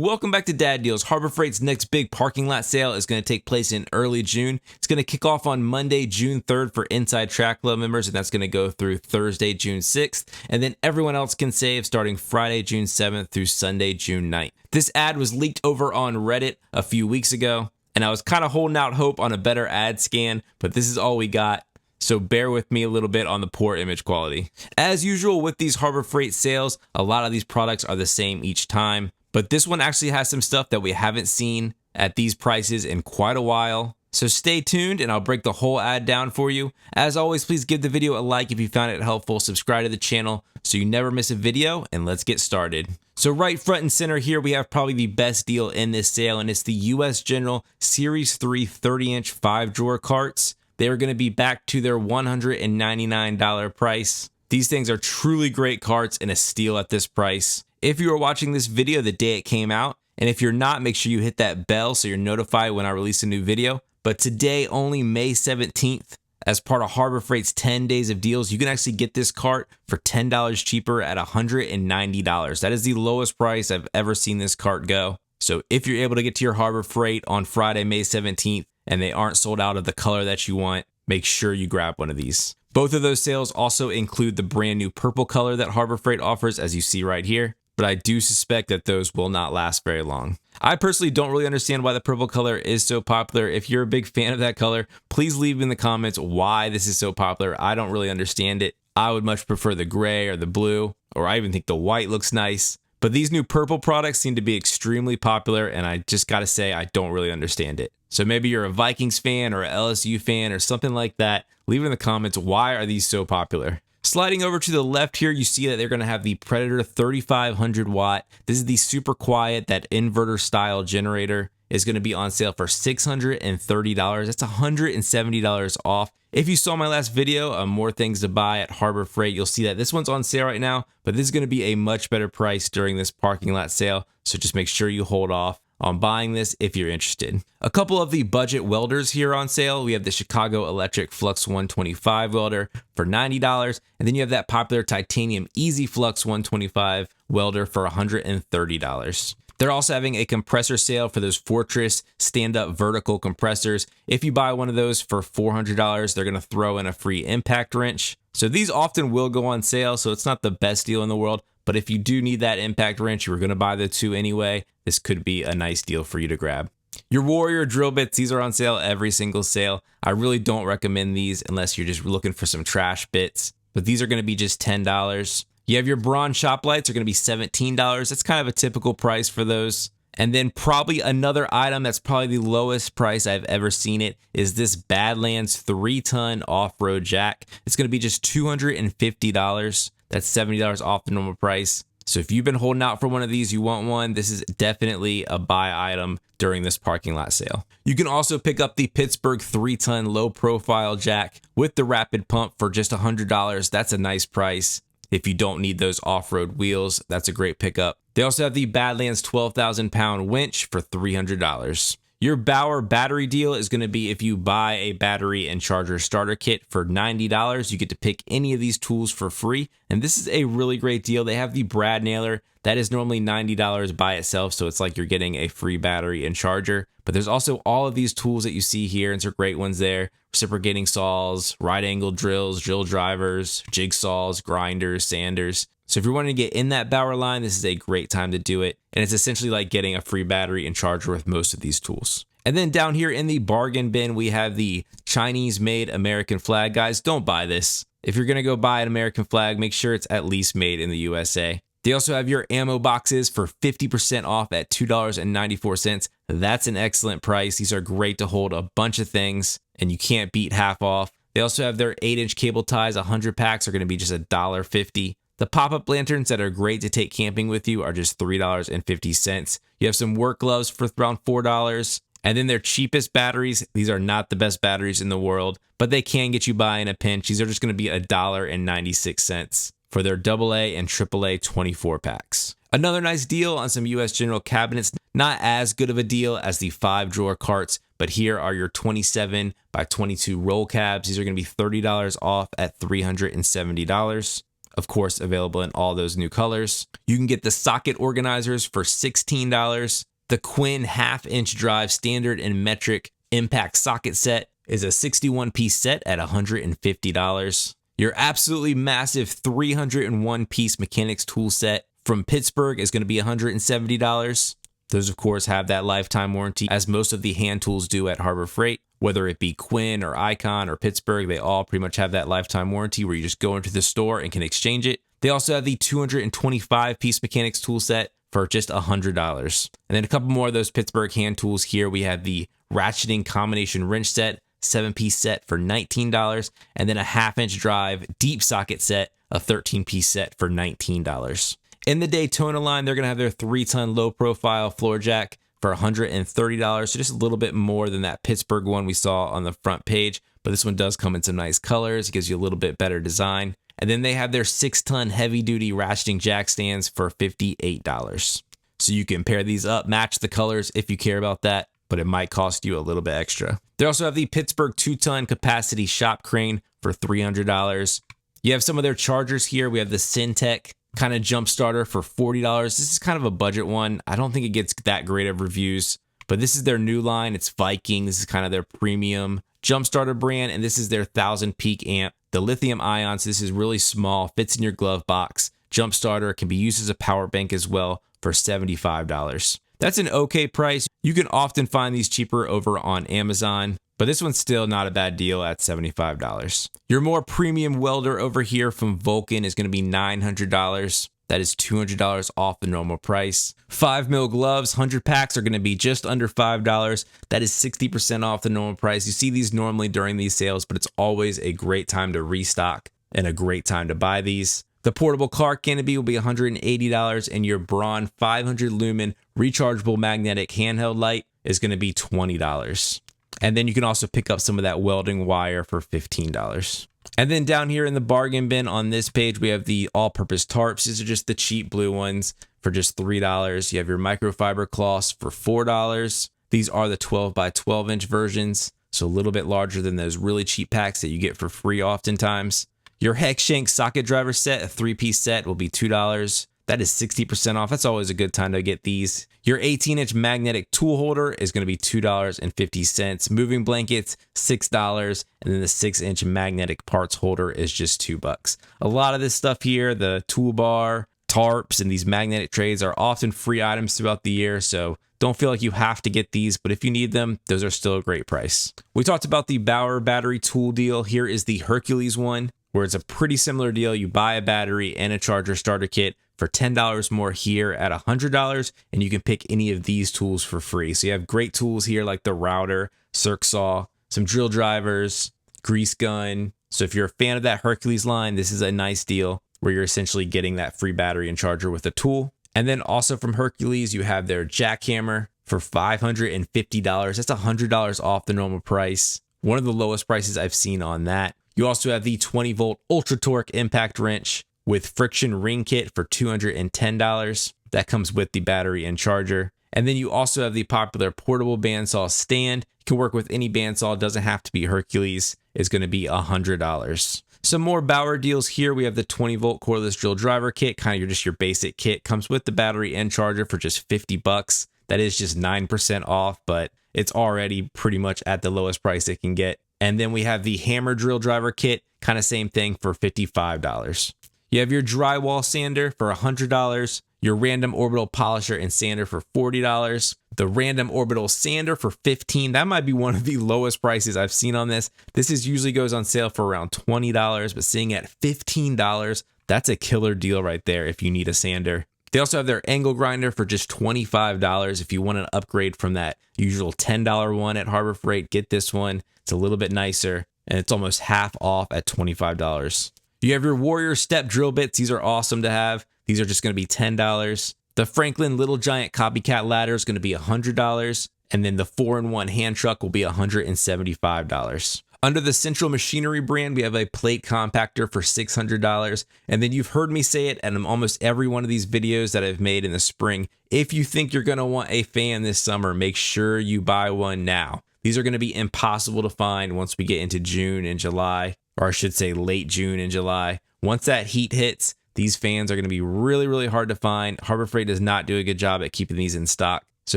Welcome back to Dad Deals. Harbor Freight's next big parking lot sale is going to take place in early June. It's going to kick off on Monday, June 3rd for Inside Track Club members, and that's going to go through Thursday, June 6th. And then everyone else can save starting Friday, June 7th through Sunday, June 9th. This ad was leaked over on Reddit a few weeks ago, and I was kind of holding out hope on a better ad scan, but this is all we got. So bear with me a little bit on the poor image quality. As usual with these Harbor Freight sales, a lot of these products are the same each time. But this one actually has some stuff that we haven't seen at these prices in quite a while. So stay tuned and I'll break the whole ad down for you. As always, please give the video a like if you found it helpful. Subscribe to the channel so you never miss a video, and let's get started. So right front and center here, we have probably the best deal in this sale, and it's the US General Series 3 30-inch 5-drawer carts. They are going to be back to their $199 price. These things are truly great carts and a steal at this price. If you are watching this video the day it came out, and if you're not, make sure you hit that bell so you're notified when I release a new video. But today, only May 17th, as part of Harbor Freight's 10 days of deals, you can actually get this cart for $10 cheaper at $190. That is the lowest price I've ever seen this cart go. So if you're able to get to your Harbor Freight on Friday, May 17th, and they aren't sold out of the color that you want, make sure you grab one of these. Both of those sales also include the brand new purple color that Harbor Freight offers, as you see right here. But I do suspect that those will not last very long. I personally don't really understand why the purple color is so popular. If you're a big fan of that color, please leave in the comments why this is so popular. I don't really understand it. I would much prefer the gray or the blue, or I even think the white looks nice. But these new purple products seem to be extremely popular, and I just gotta say, I don't really understand it. So maybe you're a Vikings fan or a LSU fan or something like that. Leave it in the comments, why are these so popular? Sliding over to the left here, you see that they're going to have the Predator 3500 watt. This is the super quiet, that inverter style generator is going to be on sale for $630. That's $170 off. If you saw my last video on more things to buy at Harbor Freight, you'll see that this one's on sale right now, but this is going to be a much better price during this parking lot sale. So just make sure you hold off on buying this if you're interested. A couple of the budget welders here on sale. We have the Chicago Electric Flux 125 welder for $90, and then you have that popular titanium Easy Flux 125 welder for $130. They're also having a compressor sale for those Fortress stand-up vertical compressors. If you buy one of those for $400, they're going to throw in a free impact wrench. So these often will go on sale, so it's not the best deal in the world. But if you do need that impact wrench, you were going to buy the two anyway, this could be a nice deal for you to grab. Your Warrior drill bits, these are on sale every single sale. I really don't recommend these unless you're just looking for some trash bits, but these are going to be just $10. You have your Braun shop lights are going to be $17. That's kind of a typical price for those. And then probably another item that's probably the lowest price I've ever seen it is this Badlands 3-ton off-road jack. It's going to be just $250. That's $70 off the normal price. So if you've been holding out for one of these, you want one, this is definitely a buy item during this parking lot sale. You can also pick up the Pittsburgh 3-ton low-profile jack with the rapid pump for just $100. That's a nice price. If you don't need those off-road wheels, that's a great pickup. They also have the Badlands 12,000-pound winch for $300. Your Bauer battery deal is going to be if you buy a battery and charger starter kit for $90, you get to pick any of these tools for free. And this is a really great deal. They have the Brad nailer. That is normally $90 by itself, so it's like you're getting a free battery and charger. But there's also all of these tools that you see here, and some great ones there. Reciprocating saws, right angle drills, drill drivers, jigsaws, grinders, sanders. So if you're wanting to get in that Bauer line, this is a great time to do it. And it's essentially like getting a free battery and charger with most of these tools. And then down here in the bargain bin, we have the Chinese-made American flag. Guys, don't buy this. If you're going to go buy an American flag, make sure it's at least made in the USA. They also have your ammo boxes for 50% off at $2.94. That's an excellent price. These are great to hold a bunch of things, and you can't beat half off. They also have their 8-inch cable ties. 100 packs are going to be just $1.50. The pop-up lanterns that are great to take camping with you are just $3.50. You have some work gloves for around $4. And then their cheapest batteries, these are not the best batteries in the world, but they can get you by in a pinch. These are just going to be $1.96 for their AA and AAA 24 packs. Another nice deal on some US General cabinets. Not as good of a deal as the 5-drawer carts, but here are your 27 by 22 roll cabs. These are going to be $30 off at $370. Of course, available in all those new colors. You can get the socket organizers for $16. The Quinn half-inch drive standard and metric impact socket set is a 61-piece set at $150. Your absolutely massive 301-piece mechanics tool set from Pittsburgh is going to be $170. Those, of course, have that lifetime warranty, as most of the hand tools do at Harbor Freight. Whether it be Quinn or Icon or Pittsburgh, they all pretty much have that lifetime warranty where you just go into the store and can exchange it. They also have the 225-piece mechanics tool set for just $100. And then a couple more of those Pittsburgh hand tools here. We have the ratcheting combination wrench set, 7-piece set for $19, and then a half-inch drive deep socket set, a 13-piece set for $19. In the Daytona line, they're going to have their 3-ton low-profile floor jack for $130, so just a little bit more than that Pittsburgh one we saw on the front page, but this one does come in some nice colors. It gives you a little bit better design. And then they have their 6-ton heavy-duty ratcheting jack stands for $58. So you can pair these up, match the colors if you care about that, but it might cost you a little bit extra. They also have the Pittsburgh 2-ton capacity shop crane for $300. You have some of their chargers here. We have the Syntec kind of jump starter for $40. This is kind of a budget one. I don't think it gets that great of reviews, but this is their new line. It's Viking. This is kind of their premium jump starter brand, and this is their 1,000 peak amp. The lithium ion, so this is really small, fits in your glove box. Jump starter can be used as a power bank as well for $75. That's an okay price. You can often find these cheaper over on Amazon, but this one's still not a bad deal at $75. Your more premium welder over here from Vulcan is going to be $900. That is $200 off the normal price. 5mm gloves, 100 packs are going to be just under $5. That is 60% off the normal price. You see these normally during these sales, but it's always a great time to restock and a great time to buy these. The portable car canopy will be $180, and your Braun 500 lumen rechargeable magnetic handheld light is going to be $20. And then you can also pick up some of that welding wire for $15. And then down here in the bargain bin on this page, we have the all-purpose tarps. These are just the cheap blue ones for just $3. You have your microfiber cloths for $4. These are the 12 by 12 inch versions, so a little bit larger than those really cheap packs that you get for free oftentimes. Your hex shank socket driver set, a 3-piece set, will be $2. That is 60% off. That's always a good time to get these. Your 18-inch magnetic tool holder is going to be $2.50. Moving blankets, $6. And then the 6-inch magnetic parts holder is just $2. A lot of this stuff here, the toolbar, tarps, and these magnetic trays are often free items throughout the year, so don't feel like you have to get these, but if you need them, those are still a great price. We talked about the Bauer battery tool deal. Here is the Hercules one, where it's a pretty similar deal. You buy a battery and a charger starter kit for $10 more here at $100, and you can pick any of these tools for free. So you have great tools here like the router, circ saw, some drill drivers, grease gun. So if you're a fan of that Hercules line, this is a nice deal where you're essentially getting that free battery and charger with a tool. And then also from Hercules, you have their jackhammer for $550. That's $100 off the normal price. One of the lowest prices I've seen on that. You also have the 20-volt Ultra Torque impact wrench with friction ring kit for $210. That comes with the battery and charger. And then you also have the popular portable bandsaw stand. You can work with any bandsaw, doesn't have to be Hercules. It's going to be $100. Some more Bauer deals here. We have the 20-volt cordless drill driver kit, kind of just your basic kit. Comes with the battery and charger for just $50. That is just 9% off, but it's already pretty much at the lowest price it can get. And then we have the hammer drill driver kit, kind of same thing for $55. You have your drywall sander for $100, your random orbital polisher and sander for $40, the random orbital sander for $15. That might be one of the lowest prices I've seen on this. This usually goes on sale for around $20, but seeing at $15, that's a killer deal right there if you need a sander. They also have their angle grinder for just $25. If you want an upgrade from that usual $10 one at Harbor Freight, get this one. It's a little bit nicer, and it's almost half off at $25. You have your Warrior step drill bits. These are awesome to have. These are just going to be $10. The Franklin Little Giant copycat ladder is going to be $100, and then the 4-in-1 hand truck will be $175. Under the Central Machinery brand, we have a plate compactor for $600. And then you've heard me say it in almost every one of these videos that I've made in the spring. If you think you're going to want a fan this summer, make sure you buy one now. These are going to be impossible to find once we get into June and July, or I should say late June and July. Once that heat hits, these fans are going to be really, really hard to find. Harbor Freight does not do a good job at keeping these in stock. So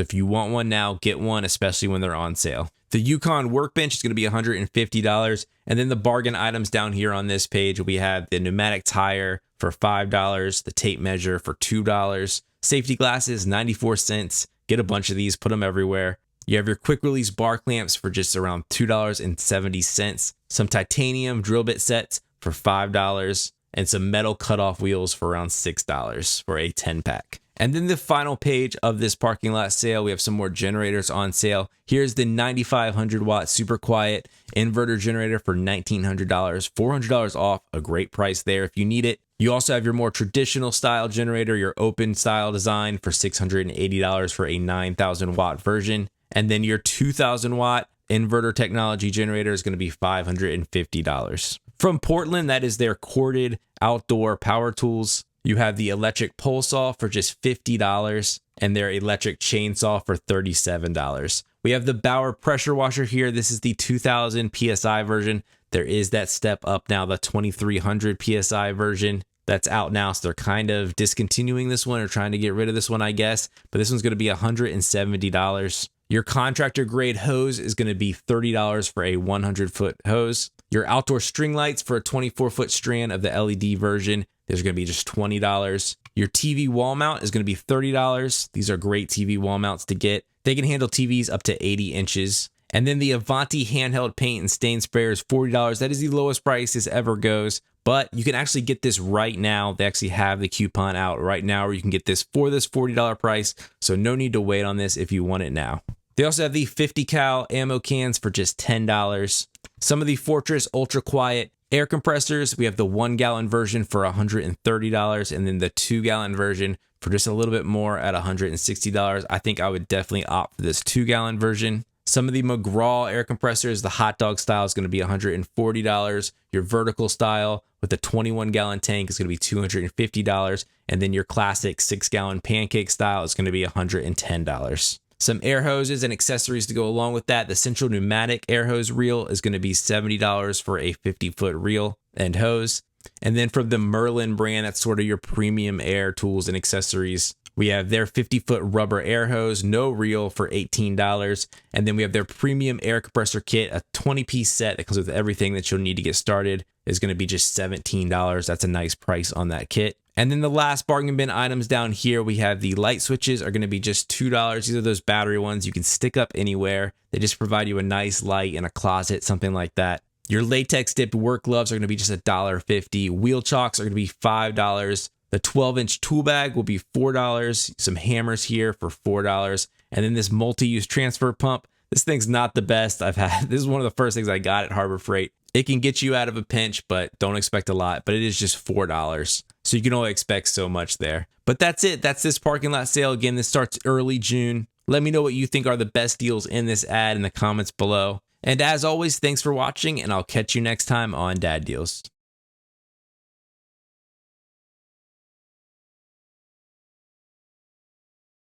if you want one now, get one, especially when they're on sale. The Yukon workbench is going to be $150. And then the bargain items down here on this page, we have the pneumatic tire for $5, the tape measure for $2, safety glasses, 94 cents. Get a bunch of these, put them everywhere. You have your quick release bar clamps for just around $2.70, some titanium drill bit sets for $5, and some metal cutoff wheels for around $6 for a 10-pack. And then the final page of this parking lot sale, we have some more generators on sale. Here's the 9,500 watt super quiet inverter generator for $1,900, $400 off, a great price there if you need it. You also have your more traditional style generator, your open style design for $680 for a 9,000 watt version. And then your 2,000 watt inverter technology generator is going to be $550. From Portland, that is their corded outdoor power tools. You have the electric pole saw for just $50 and their electric chainsaw for $37. We have the Bauer pressure washer here. This is the 2000 PSI version. There is that step up now, the 2300 PSI version. That's out now, so they're kind of discontinuing this one or trying to get rid of this one, I guess. But this one's going to be $170. Your contractor grade hose is going to be $30 for a 100-foot hose. Your outdoor string lights for a 24-foot strand of the LED version, there's going to be just $20. Your TV wall mount is going to be $30. These are great TV wall mounts to get. They can handle TVs up to 80 inches. And then the Avanti handheld paint and stain sprayer is $40. That is the lowest price this ever goes. But you can actually get this right now. They actually have the coupon out right now where you can get this for this $40 price. So no need to wait on this if you want it now. They also have the 50 cal ammo cans for just $10. Some of the Fortress Ultra Quiet air compressors, we have the 1 gallon version for $130 and then the 2 gallon version for just a little bit more at $160. I think I would definitely opt for this 2 gallon version. Some of the McGraw air compressors, the hot dog style is going to be $140. Your vertical style with the 21 gallon tank is going to be $250. And then your classic 6 gallon pancake style is going to be $110. Some air hoses and accessories to go along with that. The Central Pneumatic air hose reel is going to be $70 for a 50-foot reel and hose. And then from the Merlin brand, that's sort of your premium air tools and accessories. We have their 50-foot rubber air hose, no reel, for $18. And then we have their premium air compressor kit, a 20-piece set that comes with everything that you'll need to get started, is going to be just $17. That's a nice price on that kit. And then the last bargain bin items down here, we have the light switches are going to be just $2. These are those battery ones you can stick up anywhere. They just provide you a nice light in a closet, something like that. Your latex dipped work gloves are going to be just $1.50. Wheel chocks are going to be $5. The 12-inch tool bag will be $4. Some hammers here for $4. And then this multi-use transfer pump. This thing's not the best I've had. This is one of the first things I got at Harbor Freight. It can get you out of a pinch, but don't expect a lot. But it is just $4. So you can only expect so much there. But that's it. That's this parking lot sale. Again, this starts early June. Let me know what you think are the best deals in this ad in the comments below. And as always, thanks for watching, and I'll catch you next time on Dad Deals.